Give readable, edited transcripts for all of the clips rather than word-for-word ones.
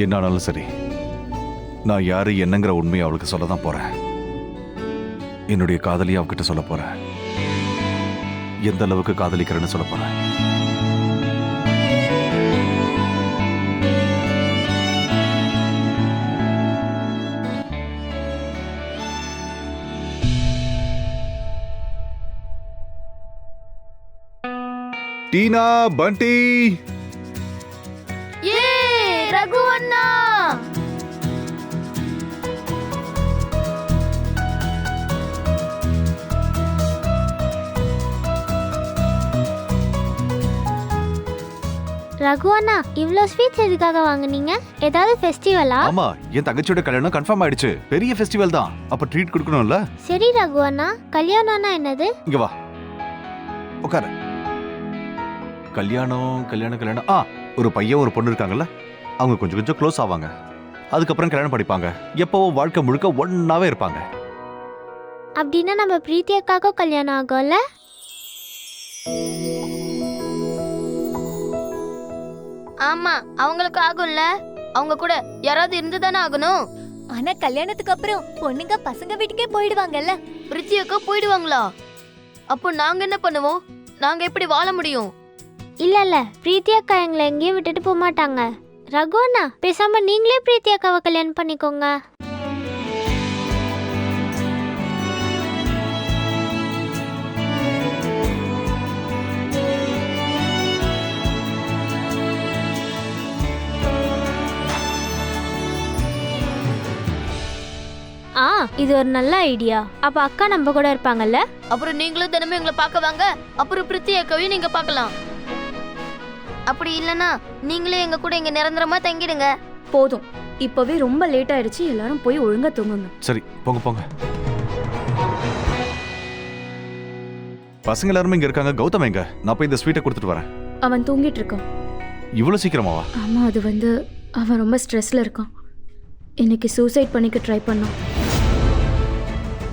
என்னானாலும் சரி, நான் யாரு என்னங்கிற உண்மையை அவளுக்கு சொல்ல தான் போறேன். என்னுடைய காதலியை அவகிட்ட சொல்ல போறேன். எந்த அளவுக்கு காதலிக்கிறேன்னு சொல்ல போறேன். டீனா, பண்டி, ஏ ரகு அண்ணா, ரகு அண்ணா, இவ்ளோ ஸ்வீட்ஸ் எதுக்காக வாங்குனீங்க? ஏதாவது ஃபெஸ்டிவலா? ஆமா, என் தங்கச்சியோட கல்யாணம் கன்ஃபார்ம் ஆயிடுச்சு. பெரிய ஃபெஸ்டிவல் தான். அப்ப ட்ரீட் கொடுக்கணும்ல. சரி ரகு அண்ணா, கல்யாணம்னா என்னது? இங்க வா, உட்காரு. கல்யாணம். ஒரு பையன் ஒரு பொண்ணு இருக்காங்கல்ல, அவங்க கொஞ்சம் கொஞ்சம் க்ளோஸ் ஆவாங்க. அதுக்கப்புறம் கல்யாணம் படிப்பாங்க. எப்பவோ வாழ்க்கை முழுக்க ஒன்னாவே இருப்பாங்க. அப்படின்னா நம்ம பிரீத்தி அக்காக்கும் கல்யாணம் ஆகும்ல? ஆமா, அவங்களுக்கு ஆகும்ல. அவங்க கூட யாராவது இருந்து தானே ஆகணும். ஆனா கல்யாணத்துக்கு அப்புறம் பொண்ணுங்க பசங்க வீட்டுக்கே போயிடுவாங்கல்ல. பிரித்தி அக்கா போயிடுவாங்களா? அப்போ நாங்க என்ன பண்ணுவோம்? நாங்க எப்படி வாழ முடியும்? இல்ல, பிரீத்தி அக்கா எங்களை எங்கேயும் விட்டுட்டு போக மாட்டாங்க. ரகு அண்ணா, பேசாம நீங்களே பிரீத்தி அக்காவை கல்யாணம் பண்ணிக்கோங்க. இது ஒரு நல்ல ஐடியா. அப்ப அக்கா நம்ம கூட இருப்பாங்கல்ல? அப்புறம் நீங்களும் தினமும் எங்களை பார்க்க வாங்க. அப்புறம் பிரித்தி அக்காவையும் நீங்க பார்க்கலாம். அப்படி இல்லனா நீங்களே எங்க கூட இங்க நிரந்தரமா தங்கிடுங்க. போதும், இப்பவே ரொம்ப லேட் ஆயிடுச்சு. எல்லாரும் போய் ஒழுங்கா தூங்குங்க. சரி, போங்க. பசங்க எல்லாரும் இங்க இருக்காங்க. கௌதம் எங்க? நான் போய் இந்த ஸ்வீட்டை கொடுத்துட்டு வரேன். அவன் தூங்கிட்டு இருக்கான். இவ்வளவு சீக்கிரமாவா? ஆமா, அது அவன் ரொம்ப ஸ்ட்ரெஸ்ல இருக்கான். இன்னைக்கு சூசைட் பண்ணிக்க ட்ரை பண்ணான்.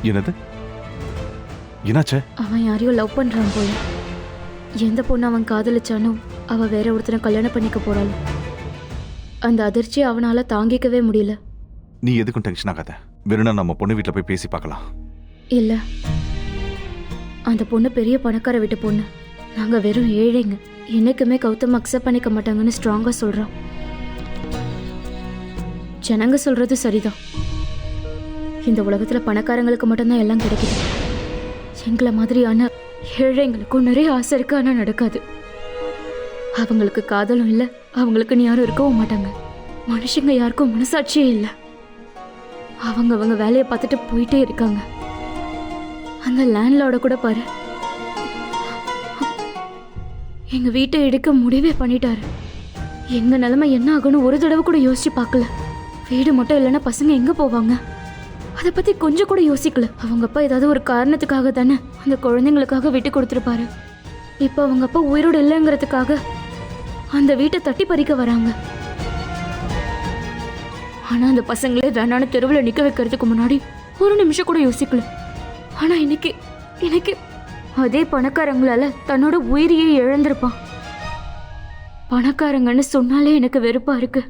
என்னது? என்னாச்சு? அவன் யாரையோ லவ் பண்றான் போல. எந்த பொண்ணு அவன் காதலிச்சானோ அவ வேற ஒருத்தனை கல்யாணம் பண்ணிக்க போறாள். அந்த அதிர்ச்சி அவனால தாங்கிக்கவே முடியல. நீ எதுக்கும் டென்ஷன் ஆகாத. வேணும்னா நம்ம பொண்ணு வீட்டுல போய் பேசி பார்க்கலாம். இல்ல, அந்த பொண்ணு பெரிய பணக்கார வீட்டு பொண்ணு. நாங்க வெறும் ஏழைங்க. என்னைக்குமே கௌதம் அக்செப்ட் பண்ணிக்க மாட்டாங்கன்னு ஸ்ட்ராங்கா சொல்றான். ஜனங்க சொல்றது சரிதான். இந்த உலகத்துல பணக்காரங்களுக்கு மட்டும்தான் எல்லாம் கிடைக்குது. எங்களை மாதிரியான ஏழைங்களுக்கும் நிறைய ஆசை இருக்கு, ஆனா நடக்காது. அவங்களுக்கு காதலும் இல்லை, அவங்களுக்குன்னு யாரும் இருக்கவும் மாட்டாங்க. மனுஷங்க யாருக்கும் மனசாட்சியே இல்லை. அவங்க வேலையை பார்த்துட்டு போயிட்டே இருக்காங்க. அந்த லேண்ட்லோட கூட பாரு, எங்க வீட்டை எடுக்க முடிவே பண்ணிட்டாரு. எங்க நிலைமை என்ன ஆகும்னு ஒரு தடவை கூட யோசிச்சு பார்க்கல. வீடு மட்டும் இல்லைன்னா பசங்க எங்க போவாங்க? அதை பத்தி கொஞ்சம் கூட யோசிக்கல. அவங்க அப்பா ஏதாவது ஒரு காரணத்துக்காக தானே அந்த குழந்தைங்களுக்காக விட்டு கொடுத்துருப்பாரு. இப்போ அவங்க அப்பா உயிரோடு இல்லைங்கிறதுக்காக அந்த வீட்டை தட்டி பறிக்க வராங்க. ஆனா அந்த பசங்களே வேணான்னு தெருவில் நிக்க வைக்கிறதுக்கு முன்னாடி ஒரு நிமிஷம் கூட யோசிக்கல. ஆனா இன்னைக்கு அதே பணக்காரங்களால தன்னோட உயிரையே இழந்திருப்பான். பணக்காரங்கன்னு சொன்னாலே எனக்கு வெறுப்பா இருக்கு.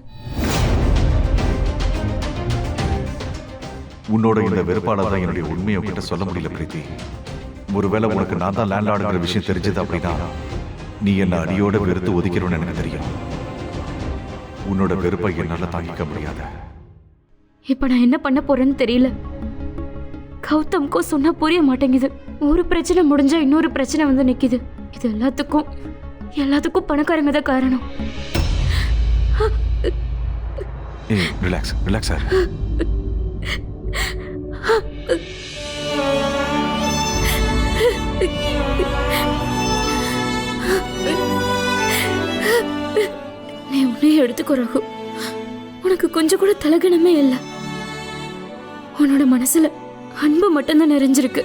உன்னோட இந்த வெறுப்பால தான் என்னுடைய உண்மையை கிட்ட சொல்ல முடியல பிரீத்தி. ஒருவேளை உனக்கு நான் தான் லேண்ட்லார்டுங்கிற விஷயம் தெரிஞ்சது அப்படின்னா நீ என்ன அடியோட வெறுத்து ஒதுக்கிறோன்னு எனக்கு தெரியும். உன்னோட வெறுப்பை என்னால தாங்கிக்க முடியாத. இப்ப நான் என்ன பண்ண போறேன்னு தெரியல. கௌதம்கோ சொன்னா புரிய மாட்டேங்குது. ஒரு பிரச்சனை முடிஞ்சா இன்னொரு பிரச்சனை வந்து நிக்குது. இது எல்லாத்துக்கும் பணக்காரங்க தான் காரணம். Relax sir. நீ உன்னையே எடுத்துக்கோ ரகு. உனக்கு கொஞ்சம் கூட தலகணமே இல்லை. உன்னோட மனசுல அன்பு மட்டும்தான் நிறைஞ்சிருக்கு.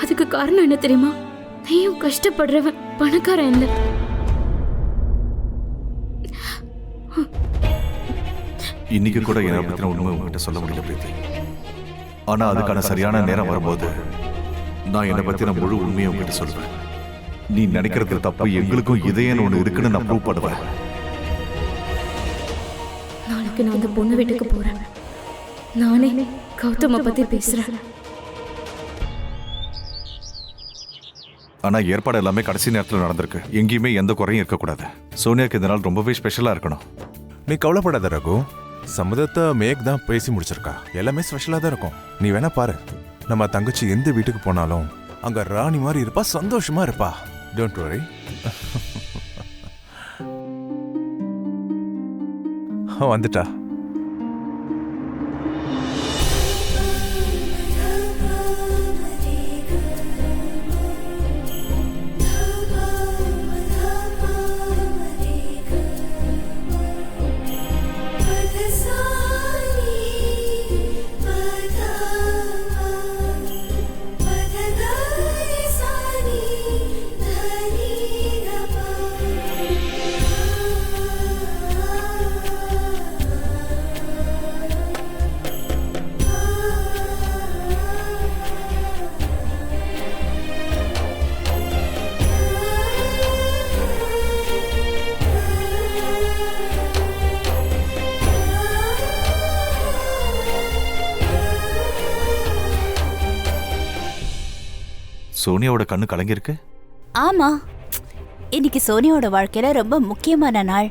அதுக்கு காரணம் என்ன தெரியுமா? நீயும் கஷ்டப்படுறவன், பணக்காரன் இல்லை. இன்னைக்கு கூட என்னை பத்தின உண்மை உங்ககிட்ட சொல்ல முடியல பிரீத்தி. ஆனா அதுக்கான சரியான நேரம் வரும்போது நான் என்னை பத்தின முழு உண்மையை உங்ககிட்ட சொல்லுவேன். நீ நினைக்கிறது தப்பு, எங்களுக்கும் இதயன்னு ஒண்ணு இருக்குன்னு நான் ப்ரூவ் பண்ணுவேன். நாளைக்கு நான் அந்த பொண்ணு வீட்டுக்கு போறேன். நானே கௌதம பத்தி பேசுறேன். ஆனா ஏற்பாடு எல்லாமே கடைசி நேரத்துல நடந்திருக்கு. எங்கேயுமே எந்த குறையும் இருக்கக்கூடாது. சோனியாக்கு இந்த நாள் ரொம்பவே ஸ்பெஷலா இருக்கணும். நீ கவலைப்படாத ரகு. சம்மதத்தை மேக் தான் பேசி முடிச்சிருக்கா. எல்லாமே ஸ்பெஷலா தான் இருக்கும். நீ வேணா பாரு. நம்ம தங்கச்சி எந்த வீட்டுக்கு போனாலும் அங்க ராணி மாதிரி இருப்பா, சந்தோஷமா இருப்பா. Don't worry. வந்துட்டா. சோனியாவோட கண்ணு கலங்கிருக்கு. ஆமா, இன்னைக்கு சோனியாவோட வாழ்க்கையில ரொம்ப முக்கியமான நாள்.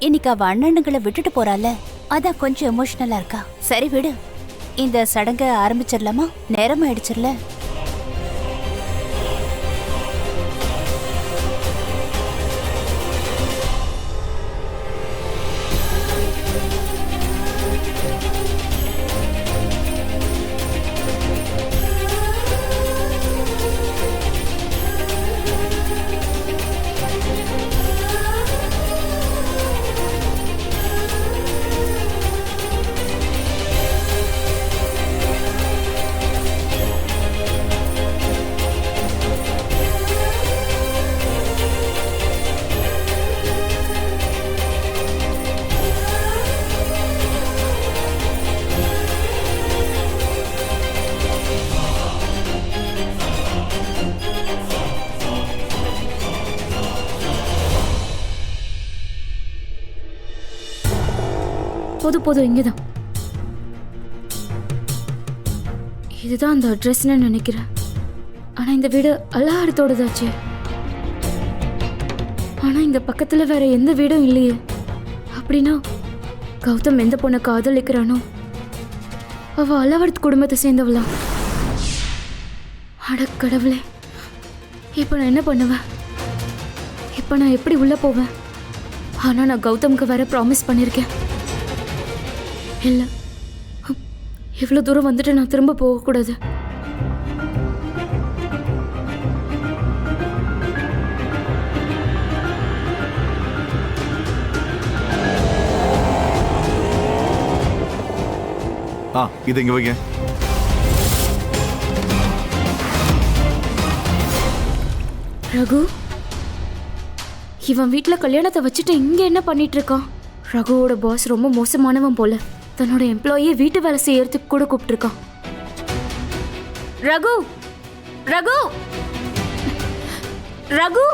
இன்னைக்கு அவ அண்ணனுங்களை விட்டுட்டு போறால, அதான் கொஞ்சம் எமோஷனலா இருக்கா. சரி விடு, இந்த சடங்கை ஆரம்பிச்சிடலாமா? நேரம் ஆயிடுச்சுல. போதும் இங்கதான். இதுதான் அந்த அட்ரஸ்ன்னு நினைக்கிறேன். ஆனா இந்த வீடு அல்லாடத்தோடதாச்சே. ஆனா இந்த பக்கத்துல வேற எந்த வீடும் இல்லையே. அப்படின்னா கௌதம் எந்த பொண்ணை காதலிக்கிறானோ அவ அல்லாவரத்து குடும்பத்தை சேர்ந்தவளா? அட கடவுளே, இப்ப நான் என்ன பண்ணுவேன்? இப்ப நான் எப்படி உள்ள போவேன்? ஆனா நான் கௌதம்க்கு வேற ப்ராமிஸ் பண்ணிருக்கேன். இல்ல, இவ்வளவு தூரம் வந்துட்டு நான் திரும்ப போகக்கூடாது. இது இங்க வைங்க. ரகு, இவன் வீட்டுல கல்யாணத்தை வச்சுட்டு இங்க என்ன பண்ணிட்டு இருக்கான்? ரகுவோட பாஸ் ரொம்ப மோசமானவன் போல. தன்னோட எம்ப்ளாயியை வீட்டு வேலை செய்யறதுக்கு கூட கூப்பிட்டுருக்கான். ரகு, ரகு, ரகு.